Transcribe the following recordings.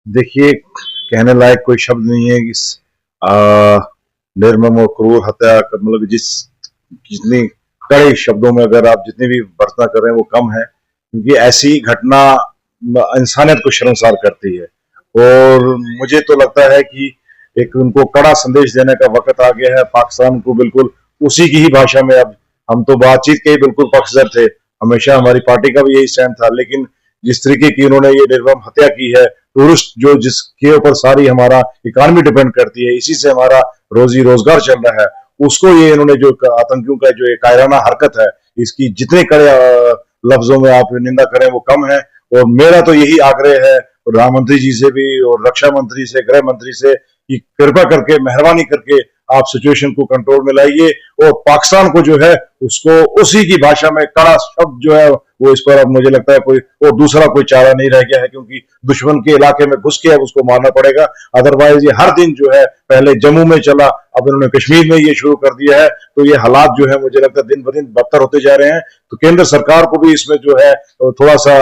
देखिए, कहने लायक कोई शब्द नहीं है इस आ, निर्मम और क्रूर हत्या मतलब जितनी कड़े शब्दों में अगर आप जितनी भी भर्त्सना कर रहे हैं वो कम है, क्योंकि ऐसी घटना इंसानियत को शर्मसार करती है। और मुझे तो लगता है कि एक उनको कड़ा संदेश देने का वक्त आ गया है। पाकिस्तान को बिल्कुल उसी की ही भाषा में, अब हम तो बातचीत के ही बिल्कुल पक्षधर थे, हमेशा हमारी पार्टी का भी यही स्टैंड था, लेकिन जिस तरीके की उन्होंने ये निर्मम हत्या की है, टूरिस्ट जो जिसके ऊपर सारी हमारा इकॉनमी डिपेंड करती है, इसी से हमारा रोजी रोजगार चल रहा है, उसको ये इन्होंने जो आतंकियों का जो कायराना हरकत है, इसकी जितने कड़े लफ्जों में आप निंदा करें वो कम है। और मेरा तो यही आग्रह है प्रधानमंत्री जी से भी और रक्षा मंत्री से, गृह मंत्री से, कि कृपा करके मेहरबानी करके आप सिचुएशन को कंट्रोल में लाइए और पाकिस्तान को जो है उसको उसी की भाषा में कड़ा शब्द जो है वो इस पर, अब मुझे लगता है कोई और दूसरा कोई चारा नहीं रह गया है, क्योंकि दुश्मन के इलाके में घुस के अब उसको मारना पड़ेगा। अदरवाइज ये हर दिन जो है, पहले जम्मू में चला, अब इन्होंने कश्मीर में ये शुरू कर दिया है, तो ये हालात जो है मुझे लगता है दिन ब दिन बदतर होते जा रहे हैं। तो केंद्र सरकार को भी इसमें जो है थोड़ा सा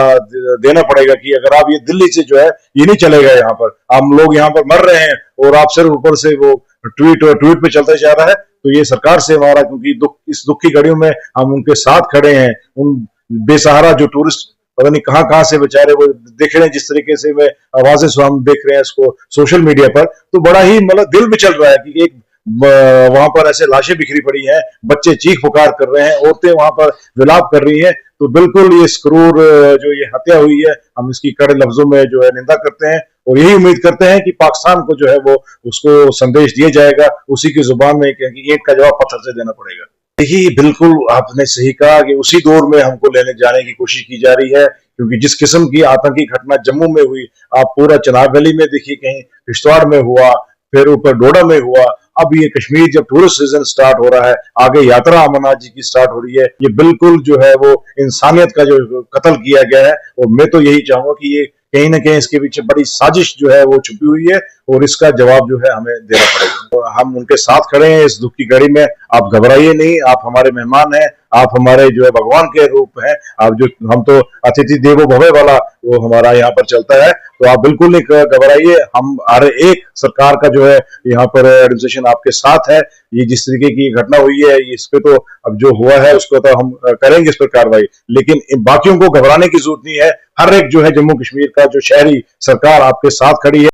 देना पड़ेगा कि अगर आप ये दिल्ली से जो है ये नहीं चलेगा, यहाँ पर हम लोग यहाँ पर मर रहे हैं और आप सिर्फ ऊपर से वो ट्वीट पे चलते जा रहा है, तो ये सरकार से हमारा, क्योंकि इस दुख की घड़ियों में हम उनके साथ खड़े हैं। उन बेसहारा जो टूरिस्ट पता नहीं कहाँ कहाँ से बेचारे वो देख रहे हैं, जिस तरीके से मैं आवाजें हम देख रहे हैं इसको सोशल मीडिया पर, तो बड़ा ही मतलब दिल भी चल रहा है कि एक वहां पर ऐसे लाशें बिखरी पड़ी हैं, बच्चे चीख पुकार कर रहे हैं, औरतें वहां पर विलाप कर रही हैं। तो बिल्कुल ये क्रूर जो ये हत्या हुई है, हम इसकी कड़े लफ्जों में जो है निंदा करते हैं और यही उम्मीद करते हैं कि पाकिस्तान को जो है वो उसको संदेश दिया जाएगा उसी की जुबान में, क्योंकि ईंट का जवाब पत्थर से देना पड़ेगा। देखिए, बिल्कुल आपने सही कहा कि उसी दौर में हमको लेने जाने की कोशिश की जा रही है, क्योंकि जिस किस्म की आतंकी घटना जम्मू में हुई, आप पूरा चिनाब वैली में देखिए, कहीं किश्तवाड़ में हुआ, फिर ऊपर डोडा में हुआ, अब ये कश्मीर जब टूरिस्ट सीजन स्टार्ट हो रहा है, आगे यात्रा अमरनाथ जी की स्टार्ट हो रही है, ये बिल्कुल जो है वो इंसानियत का जो कत्ल किया गया है। और मैं तो यही चाहूंगा कि ये कहीं ना कहीं इसके पीछे बड़ी साजिश जो है वो छुपी हुई है और इसका जवाब जो है हमें देना पड़ेगा। तो हम उनके साथ खड़े हैं इस दुख की घड़ी में। आप घबराइए नहीं, आप हमारे मेहमान हैं, आप हमारे जो है भगवान के रूप हैं। आप जो, हम तो अतिथि देवो भव वाला वो हमारा यहाँ पर चलता है, तो आप बिल्कुल नहीं घबराइए। हम हर एक सरकार का जो है यहाँ पर एडमिनिस्ट्रेशन आपके साथ है। ये जिस तरीके की घटना हुई है, इस पे तो अब जो हुआ है उसको तो हम करेंगे इस पर कार्रवाई, लेकिन इन बाकियों को घबराने की जरूरत नहीं है। हर एक जो है जम्मू कश्मीर का जो शहरी, सरकार आपके साथ खड़ी है।